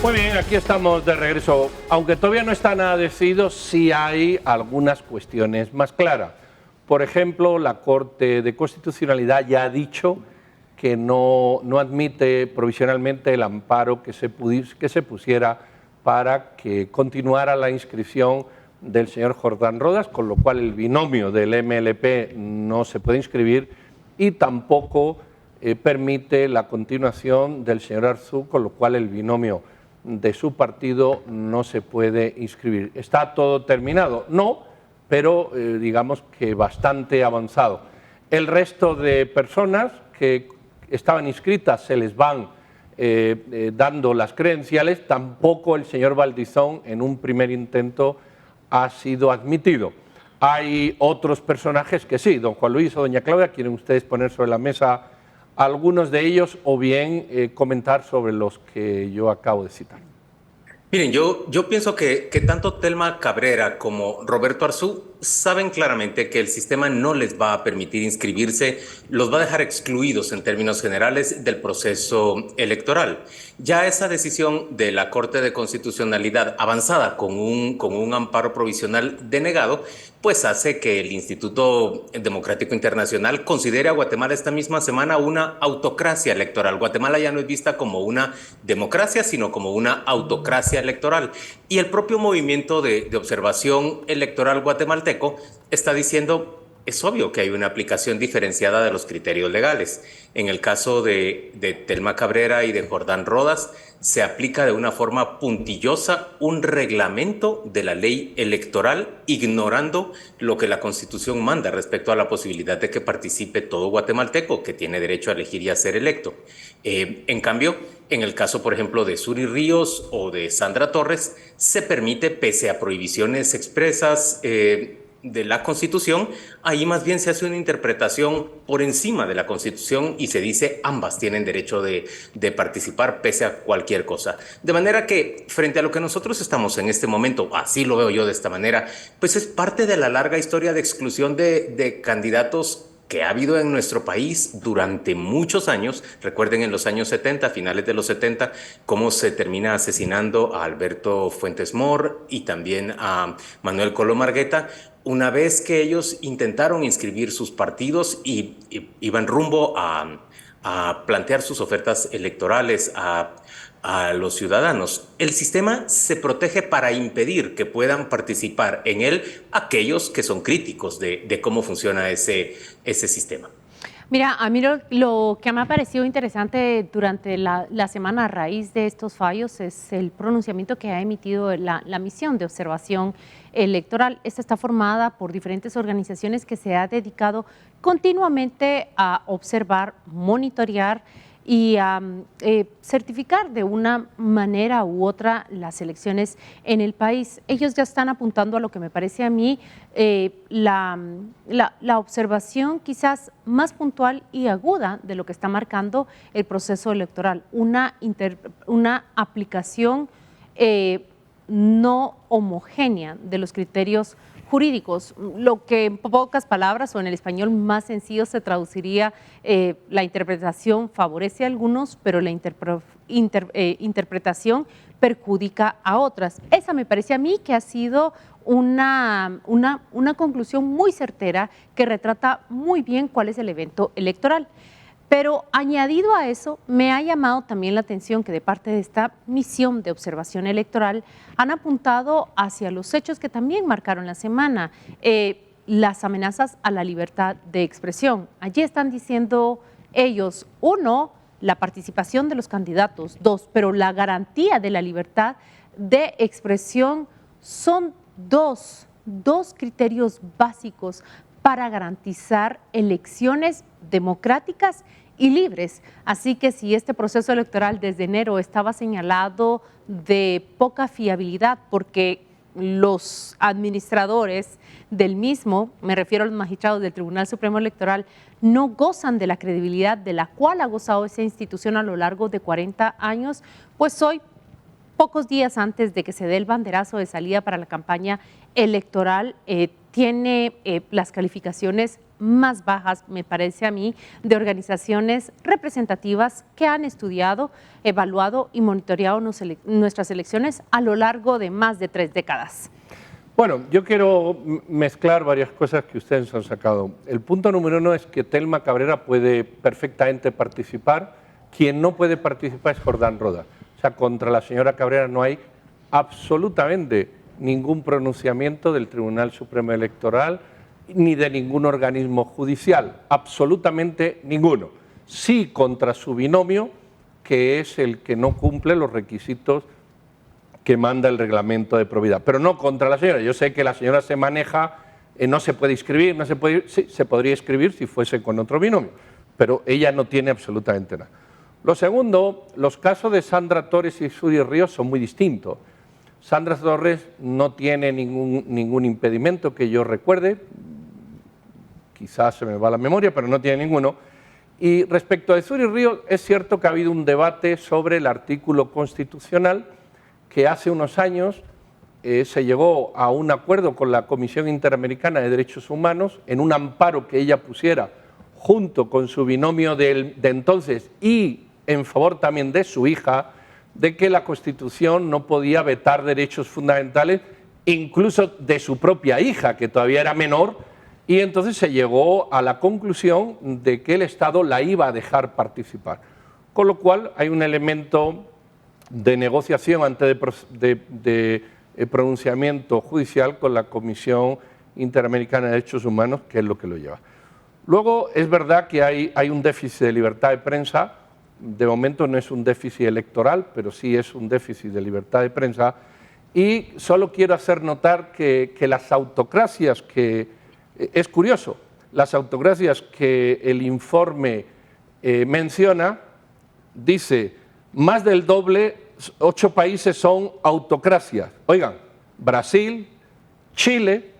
Muy bien, aquí estamos de regreso. Aunque todavía no está nada decidido, sí hay algunas cuestiones más claras. Por ejemplo, la Corte de Constitucionalidad ya ha dicho que no admite provisionalmente el amparo que se pusiera para que continuara la inscripción del señor Jordán Rodas, con lo cual el binomio del MLP no se puede inscribir y tampoco permite la continuación del señor Arzú, con lo cual el binomio de su partido no se puede inscribir. ¿Está todo terminado? No, pero digamos que bastante avanzado. El resto de personas que estaban inscritas se les van dando las credenciales, tampoco el señor Valdizón en un primer intento ha sido admitido. Hay otros personajes que sí, don Juan Luis o doña Claudia, ¿quieren ustedes poner sobre la mesa algunos de ellos o bien comentar sobre los que yo acabo de citar? Miren, yo pienso que tanto Telma Cabrera como Roberto Arzú saben claramente que el sistema no les va a permitir inscribirse, los va a dejar excluidos en términos generales del proceso electoral. Ya esa decisión de la Corte de Constitucionalidad avanzada con un amparo provisional denegado, pues hace que el Instituto Democrático Internacional considere a Guatemala esta misma semana una autocracia electoral. Guatemala ya no es vista como una democracia, sino como una autocracia electoral. Y el propio movimiento de observación electoral guatemalteco está diciendo, es obvio que hay una aplicación diferenciada de los criterios legales. En el caso de Telma Cabrera y de Jordán Rodas, se aplica de una forma puntillosa un reglamento de la ley electoral, ignorando lo que la Constitución manda respecto a la posibilidad de que participe todo guatemalteco que tiene derecho a elegir y a ser electo. En cambio, en el caso, por ejemplo, de Suri Ríos o de Sandra Torres, se permite, pese a prohibiciones expresas de la Constitución, ahí más bien se hace una interpretación por encima de la Constitución y se dice ambas tienen derecho de participar pese a cualquier cosa. De manera que frente a lo que nosotros estamos en este momento, así lo veo yo de esta manera, pues es parte de la larga historia de exclusión de candidatos que ha habido en nuestro país durante muchos años. Recuerden en los años 70, finales de los 70, cómo se termina asesinando a Alberto Fuentes Mor y también a Manuel Colo Margueta, una vez que ellos intentaron inscribir sus partidos y iban rumbo a plantear sus ofertas electorales a los ciudadanos. El sistema se protege para impedir que puedan participar en él aquellos que son críticos de cómo funciona ese sistema. Mira, a mí lo que me ha parecido interesante durante la semana a raíz de estos fallos es el pronunciamiento que ha emitido la misión de observación electoral. Esta está formada por diferentes organizaciones que se ha dedicado continuamente a observar, monitorear y certificar de una manera u otra las elecciones en el país. Ellos ya están apuntando a lo que me parece a mí la observación quizás más puntual y aguda de lo que está marcando el proceso electoral, una aplicación no homogénea de los criterios jurídicos, lo que en pocas palabras o en el español más sencillo se traduciría, la interpretación favorece a algunos, pero la interpretación perjudica a otras. Esa me parece a mí que ha sido una conclusión muy certera que retrata muy bien cuál es el evento electoral. Pero añadido a eso, me ha llamado también la atención que de parte de esta misión de observación electoral han apuntado hacia los hechos que también marcaron la semana, las amenazas a la libertad de expresión. Allí están diciendo ellos, uno, la participación de los candidatos, dos, pero la garantía de la libertad de expresión son dos criterios básicos para garantizar elecciones democráticas y libres. Así que si este proceso electoral desde enero estaba señalado de poca fiabilidad porque los administradores del mismo, me refiero a los magistrados del Tribunal Supremo Electoral, no gozan de la credibilidad de la cual ha gozado esa institución a lo largo de 40 años, pues hoy, pocos días antes de que se dé el banderazo de salida para la campaña electoral, tiene las calificaciones más bajas, me parece a mí, de organizaciones representativas que han estudiado, evaluado y monitoreado nuestras elecciones a lo largo de más de 3 décadas. Bueno, yo quiero mezclar varias cosas que ustedes han sacado. El punto número 1 es que Telma Cabrera puede perfectamente participar. Quien no puede participar es Jordán Rodas. O sea, contra la señora Cabrera no hay absolutamente ningún pronunciamiento del Tribunal Supremo Electoral ni de ningún organismo judicial, absolutamente ninguno. Sí contra su binomio, que es el que no cumple los requisitos que manda el reglamento de probidad, pero no contra la señora. Yo sé que la señora se maneja, no se puede inscribir, sí, se podría inscribir si fuese con otro binomio, pero ella no tiene absolutamente nada. Lo segundo, los casos de Sandra Torres y Suri Ríos son muy distintos. Sandra Torres no tiene ningún impedimento que yo recuerde, quizás se me va la memoria, pero no tiene ninguno. Y respecto a Suri Ríos, es cierto que ha habido un debate sobre el artículo constitucional que hace unos años se llegó a un acuerdo con la Comisión Interamericana de Derechos Humanos en un amparo que ella pusiera junto con su binomio de entonces y en favor también de su hija, de que la Constitución no podía vetar derechos fundamentales, incluso de su propia hija, que todavía era menor, y entonces se llegó a la conclusión de que el Estado la iba a dejar participar. Con lo cual hay un elemento de negociación antes de pronunciamiento judicial con la Comisión Interamericana de Derechos Humanos, que es lo que lo lleva. Luego, es verdad que hay un déficit de libertad de prensa. De momento no es un déficit electoral, pero sí es un déficit de libertad de prensa. Y solo quiero hacer notar que las autocracias es curioso, las autocracias que el informe menciona, dice, más del doble, 8 países son autocracias. Oigan, Brasil, Chile,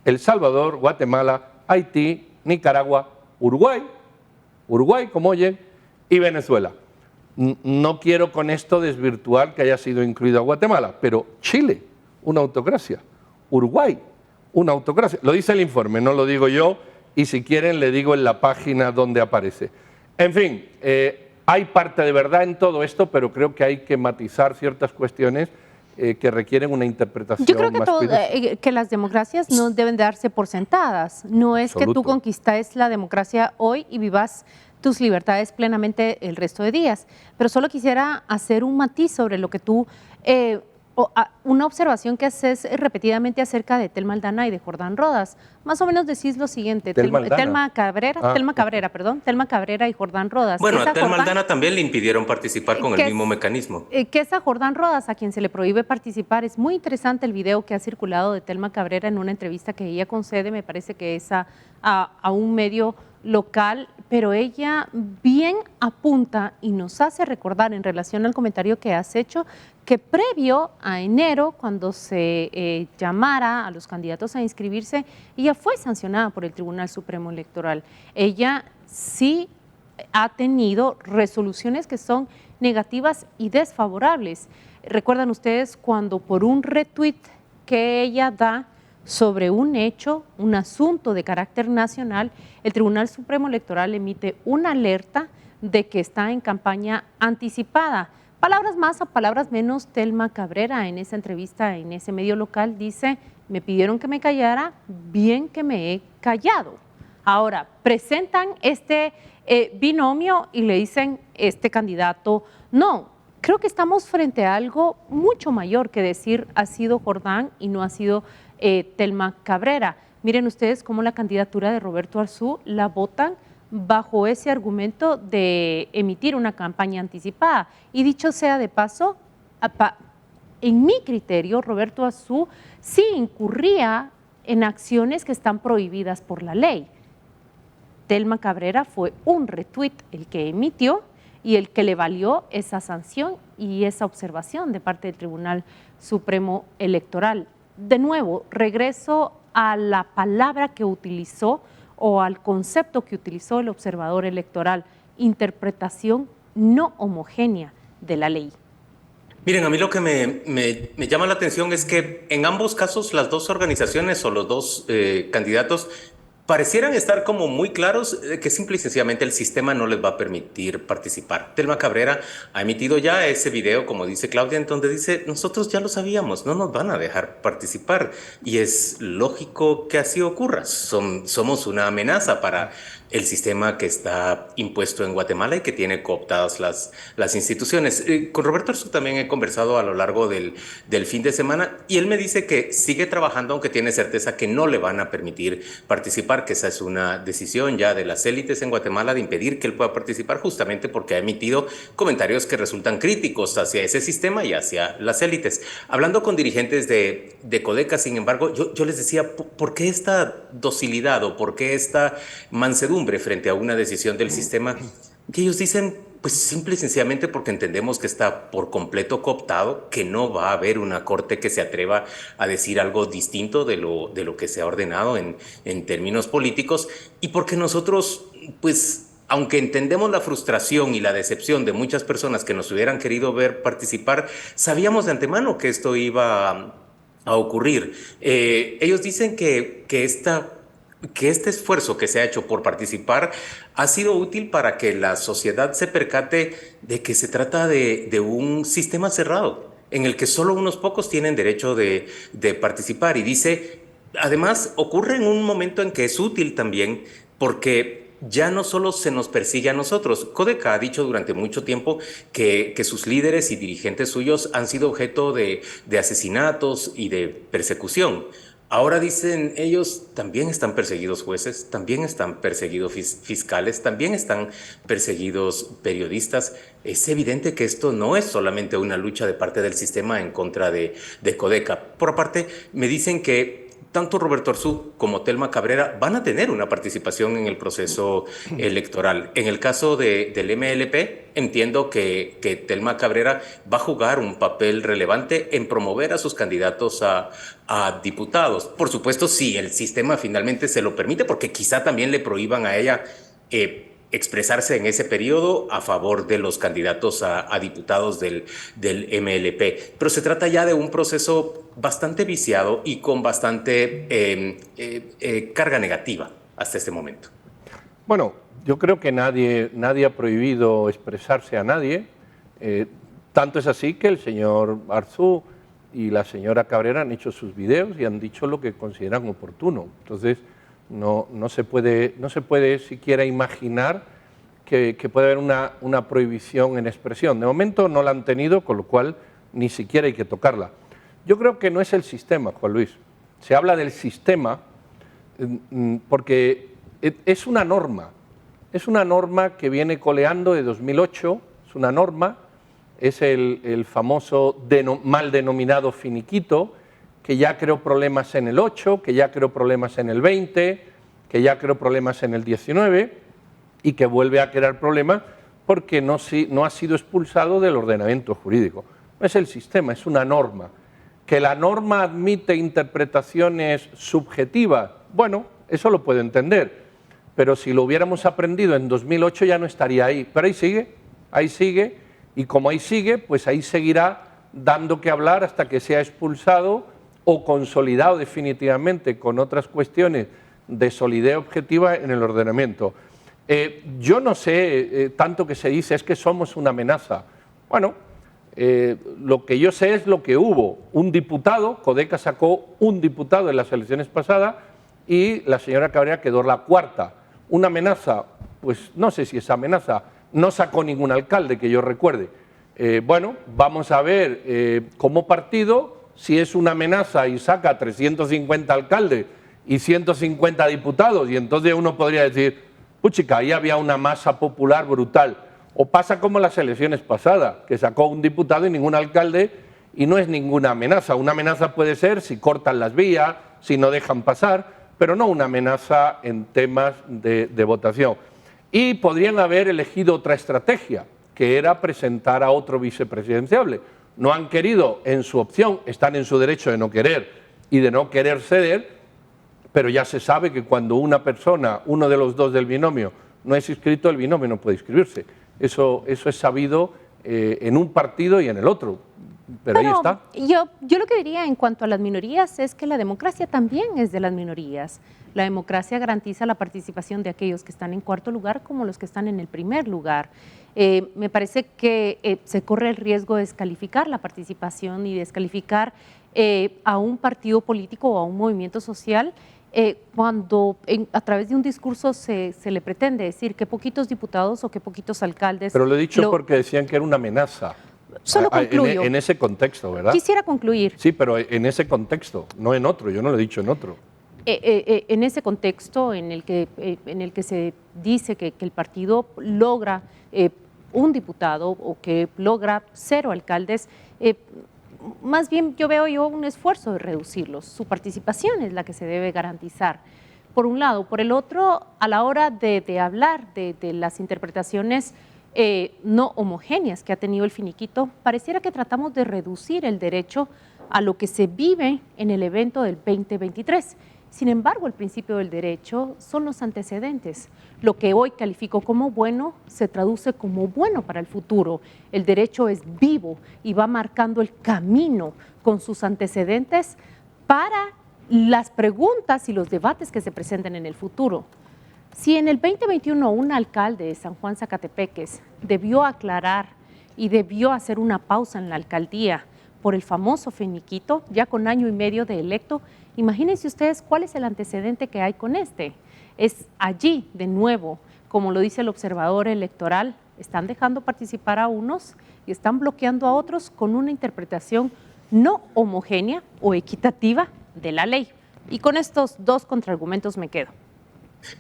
El Salvador, Guatemala, Haití, Nicaragua, Uruguay, como oyen, y Venezuela. No quiero con esto desvirtuar que haya sido incluido a Guatemala, pero Chile, una autocracia, Uruguay, una autocracia. Lo dice el informe, no lo digo yo, y si quieren le digo en la página donde aparece. En fin, hay parte de verdad en todo esto, pero creo que hay que matizar ciertas cuestiones que requieren una interpretación Yo creo que, más que las democracias no deben darse por sentadas. No es que tú conquistes la democracia hoy y vivas tus libertades plenamente el resto de días. Pero solo quisiera hacer un matiz sobre lo que tú, una observación que haces repetidamente acerca de Telma Aldana y de Jordán Rodas. Más o menos decís lo siguiente, Telma Cabrera y Jordán Rodas. Bueno, a Telma Aldana también le impidieron participar con el mismo mecanismo. Que es a Jordán Rodas a quien se le prohíbe participar. Es muy interesante el video que ha circulado de Telma Cabrera en una entrevista que ella concede, me parece que es a un medio local, pero ella bien apunta y nos hace recordar en relación al comentario que has hecho que previo a enero, cuando se llamara a los candidatos a inscribirse, ella fue sancionada por el Tribunal Supremo Electoral. Ella sí ha tenido resoluciones que son negativas y desfavorables. ¿Recuerdan ustedes cuando por un retweet que ella da sobre un hecho, un asunto de carácter nacional, el Tribunal Supremo Electoral emite una alerta de que está en campaña anticipada? Palabras más o palabras menos, Telma Cabrera en esa entrevista en ese medio local dice, me pidieron que me callara, bien que me he callado. Ahora, presentan este binomio y le dicen, este candidato no. Creo que estamos frente a algo mucho mayor que decir ha sido Jordán y no ha sido Telma Cabrera. Miren ustedes cómo la candidatura de Roberto Arzú la votan bajo ese argumento de emitir una campaña anticipada. Y dicho sea de paso, en mi criterio, Roberto Arzú sí incurría en acciones que están prohibidas por la ley. Telma Cabrera fue un retweet el que emitió y el que le valió esa sanción y esa observación de parte del Tribunal Supremo Electoral. De nuevo, regreso a la palabra que utilizó o al concepto que utilizó el observador electoral, interpretación no homogénea de la ley. Miren, a mí lo que me llama la atención es que en ambos casos las dos organizaciones o los dos candidatos parecieran estar como muy claros de que simple y sencillamente el sistema no les va a permitir participar. Telma Cabrera ha emitido ya ese video, como dice Claudia, en donde dice, nosotros ya lo sabíamos, no nos van a dejar participar. Y es lógico que así ocurra. Somos una amenaza para el sistema que está impuesto en Guatemala y que tiene cooptadas las instituciones. Con Roberto Arzú también he conversado a lo largo del fin de semana y él me dice que sigue trabajando, aunque tiene certeza que no le van a permitir participar, que esa es una decisión ya de las élites en Guatemala de impedir que él pueda participar, justamente porque ha emitido comentarios que resultan críticos hacia ese sistema y hacia las élites. Hablando con dirigentes de Codeca, sin embargo, yo les decía, ¿por qué esta docilidad o por qué esta mansedumbre frente a una decisión del sistema? Que ellos dicen, pues simple y sencillamente porque entendemos que está por completo cooptado, que no va a haber una corte que se atreva a decir algo distinto de lo que se ha ordenado en términos políticos, y porque nosotros, pues, aunque entendemos la frustración y la decepción de muchas personas que nos hubieran querido ver participar, sabíamos de antemano que esto iba a ocurrir. Ellos dicen que este esfuerzo que se ha hecho por participar ha sido útil para que la sociedad se percate de que se trata de un sistema cerrado, en el que solo unos pocos tienen derecho de participar. Y dice, además, ocurre en un momento en que es útil también porque ya no solo se nos persigue a nosotros. Codeca ha dicho durante mucho tiempo que sus líderes y dirigentes suyos han sido objeto de asesinatos y de persecución. Ahora dicen ellos, también están perseguidos jueces, también están perseguidos fiscales, también están perseguidos periodistas. Es evidente que esto no es solamente una lucha de parte del sistema en contra de Codeca. Por aparte, me dicen que tanto Roberto Arzú como Telma Cabrera van a tener una participación en el proceso electoral. En el caso del MLP, entiendo que Telma Cabrera va a jugar un papel relevante en promover a sus candidatos a diputados. Por supuesto, si el sistema finalmente se lo permite, porque quizá también le prohíban a ella expresarse en ese periodo a favor de los candidatos a diputados del MLP. Pero se trata ya de un proceso bastante viciado y con bastante carga negativa hasta este momento. Bueno, yo creo que nadie ha prohibido expresarse a nadie. Tanto es así que el señor Arzú y la señora Cabrera han hecho sus videos y han dicho lo que consideran oportuno. Entonces, no se puede siquiera imaginar que puede haber una prohibición en expresión. De momento no la han tenido, con lo cual ni siquiera hay que tocarla. Yo creo que no es el sistema, Juan Luis. Se habla del sistema porque es una norma que viene coleando de 2008, es una norma, es el famoso mal denominado finiquito, que ya creó problemas en el 8, que ya creó problemas en el 20, que ya creó problemas en el 19 y que vuelve a crear problemas porque no ha sido expulsado del ordenamiento jurídico. No es el sistema, es una norma. ¿Que la norma admite interpretaciones subjetivas? Bueno, eso lo puedo entender, pero si lo hubiéramos aprendido en 2008 ya no estaría ahí. Pero ahí sigue, y como ahí sigue, pues ahí seguirá dando que hablar hasta que sea expulsado o consolidado definitivamente con otras cuestiones de solidez objetiva en el ordenamiento. Yo no sé, tanto que se dice es que somos una amenaza. Bueno, lo que yo sé es lo que hubo. Un diputado, Codeca sacó un diputado en las elecciones pasadas y la señora Cabrera quedó la cuarta. Una amenaza, pues no sé si es amenaza, no sacó ningún alcalde que yo recuerde. Bueno, vamos a ver como partido si es una amenaza y saca 350 alcaldes y 150 diputados, y entonces uno podría decir, puchica, ahí había una masa popular brutal. O pasa como las elecciones pasadas, que sacó un diputado y ningún alcalde, y no es ninguna amenaza. Una amenaza puede ser si cortan las vías, si no dejan pasar, pero no una amenaza en temas de votación. Y podrían haber elegido otra estrategia, que era presentar a otro vicepresidenciable. No han querido en su opción, están en su derecho de no querer y de no querer ceder, pero ya se sabe que cuando una persona, uno de los dos del binomio, no es inscrito, el binomio no puede inscribirse. Eso es sabido en un partido y en el otro. pero ahí está. Yo lo que diría en cuanto a las minorías es que la democracia también es de las minorías. La democracia garantiza la participación de aquellos que están en cuarto lugar como los que están en el primer lugar. Me parece que se corre el riesgo de descalificar la participación y descalificar a un partido político o a un movimiento social cuando a través de un discurso se le pretende decir que poquitos diputados o que poquitos alcaldes... Pero lo he dicho porque decían que era una amenaza. Solo concluyo. En ese contexto, ¿verdad? Quisiera concluir. Sí, pero en ese contexto, no en otro. Yo no lo he dicho en otro. En ese contexto en el que se dice que el partido logra un diputado o que logra 0 alcaldes, más bien yo veo un esfuerzo de reducirlos. Su participación es la que se debe garantizar, por un lado. Por el otro, a la hora de hablar de las interpretaciones no homogéneas que ha tenido el finiquito, pareciera que tratamos de reducir el derecho a lo que se vive en el evento del 2023. Sin embargo, el principio del derecho son los antecedentes. Lo que hoy califico como bueno se traduce como bueno para el futuro. El derecho es vivo y va marcando el camino con sus antecedentes para las preguntas y los debates que se presenten en el futuro. Si en el 2021 un alcalde de San Juan Zacatepeques debió aclarar y debió hacer una pausa en la alcaldía por el famoso finiquito, ya con año y medio de electo, imagínense ustedes cuál es el antecedente que hay con este. Es allí, de nuevo, como lo dice el observador electoral, están dejando participar a unos y están bloqueando a otros con una interpretación no homogénea o equitativa de la ley. Y con estos 2 contraargumentos me quedo.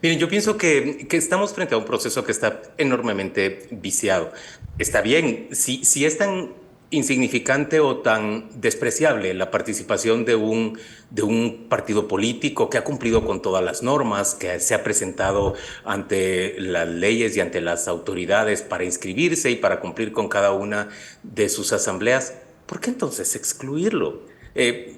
Miren, yo pienso que estamos frente a un proceso que está enormemente viciado. Está bien, si es tan insignificante o tan despreciable la participación de un partido político que ha cumplido con todas las normas, que se ha presentado ante las leyes y ante las autoridades para inscribirse y para cumplir con cada una de sus asambleas, ¿por qué entonces excluirlo?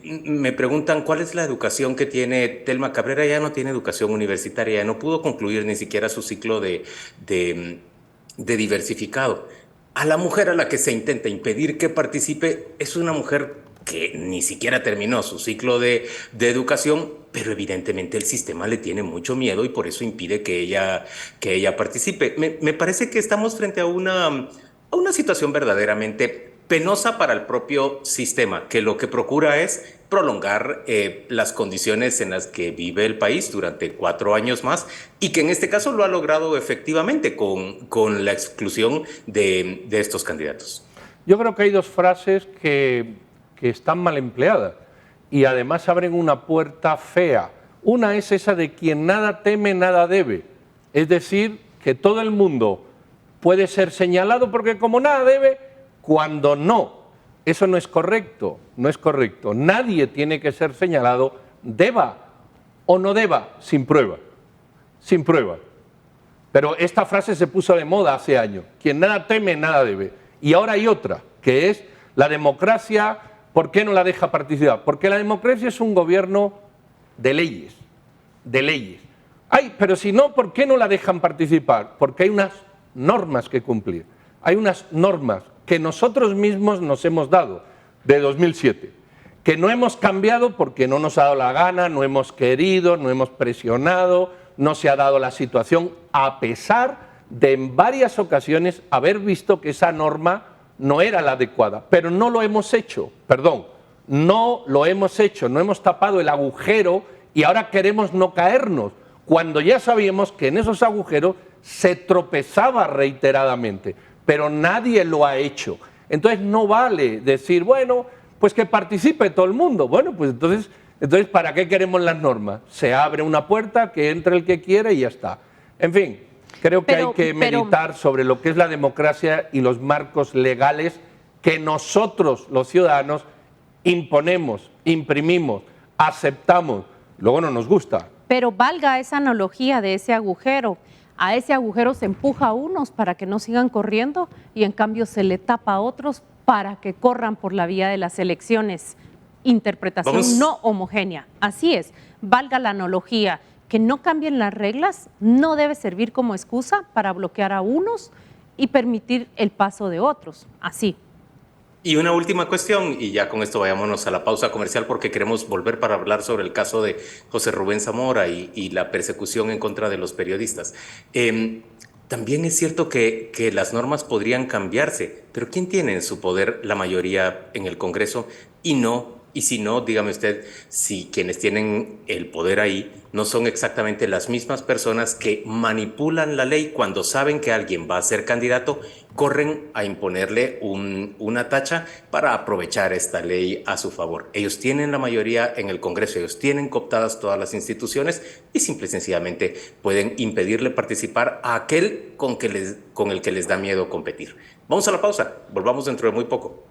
Me preguntan cuál es la educación que tiene Telma Cabrera. Ya no tiene educación universitaria, ya no pudo concluir ni siquiera su ciclo de diversificado. A la mujer a la que se intenta impedir que participe es una mujer que ni siquiera terminó su ciclo de educación, pero evidentemente el sistema le tiene mucho miedo y por eso impide que ella participe. Me parece que estamos frente a una situación verdaderamente penosa para el propio sistema, que lo que procura es prolongar las condiciones en las que vive el país durante 4 años más y que en este caso lo ha logrado efectivamente con la exclusión de estos candidatos. Yo creo que hay 2 frases que están mal empleadas y además abren una puerta fea. Una es esa de quien nada teme, nada debe. Es decir, que todo el mundo puede ser señalado porque como nada debe, cuando no. Eso no es correcto, no es correcto. Nadie tiene que ser señalado, deba o no deba, sin prueba, sin prueba. Pero esta frase se puso de moda hace años. Quien nada teme, nada debe. Y ahora hay otra, que es la democracia, ¿por qué no la deja participar? Porque la democracia es un gobierno de leyes, de leyes. Ay, pero si no, ¿por qué no la dejan participar? Porque hay unas normas que cumplir, hay unas normas que nosotros mismos nos hemos dado de 2007, que no hemos cambiado porque no nos ha dado la gana, no hemos querido, no hemos presionado, no se ha dado la situación, a pesar de en varias ocasiones haber visto que esa norma no era la adecuada, pero no lo hemos hecho, no lo hemos hecho, no hemos tapado el agujero y ahora queremos no caernos, cuando ya sabíamos que en esos agujeros se tropezaba reiteradamente, pero nadie lo ha hecho. Entonces no vale decir, bueno, pues que participe todo el mundo. Bueno, pues entonces ¿para qué queremos las normas? Se abre una puerta, que entre el que quiera y ya está. En fin, creo que hay que meditar sobre lo que es la democracia y los marcos legales que nosotros, los ciudadanos, imponemos, imprimimos, aceptamos, luego no nos gusta. Pero valga esa analogía de ese agujero. A ese agujero se empuja a unos para que no sigan corriendo y en cambio se le tapa a otros para que corran por la vía de las elecciones. Interpretación no homogénea. Así es, valga la analogía. Que no cambien las reglas no debe servir como excusa para bloquear a unos y permitir el paso de otros. Así. Y una última cuestión, y ya con esto vayámonos a la pausa comercial porque queremos volver para hablar sobre el caso de José Rubén Zamora y la persecución en contra de los periodistas. También es cierto que las normas podrían cambiarse, pero ¿quién tiene en su poder la mayoría en el Congreso? Y si no, dígame usted, si quienes tienen el poder ahí no son exactamente las mismas personas que manipulan la ley cuando saben que alguien va a ser candidato, corren a imponerle una tacha para aprovechar esta ley a su favor. Ellos tienen la mayoría en el Congreso, ellos tienen cooptadas todas las instituciones y simple y sencillamente pueden impedirle participar a aquel con el que les da miedo competir. Vamos a la pausa, volvamos dentro de muy poco.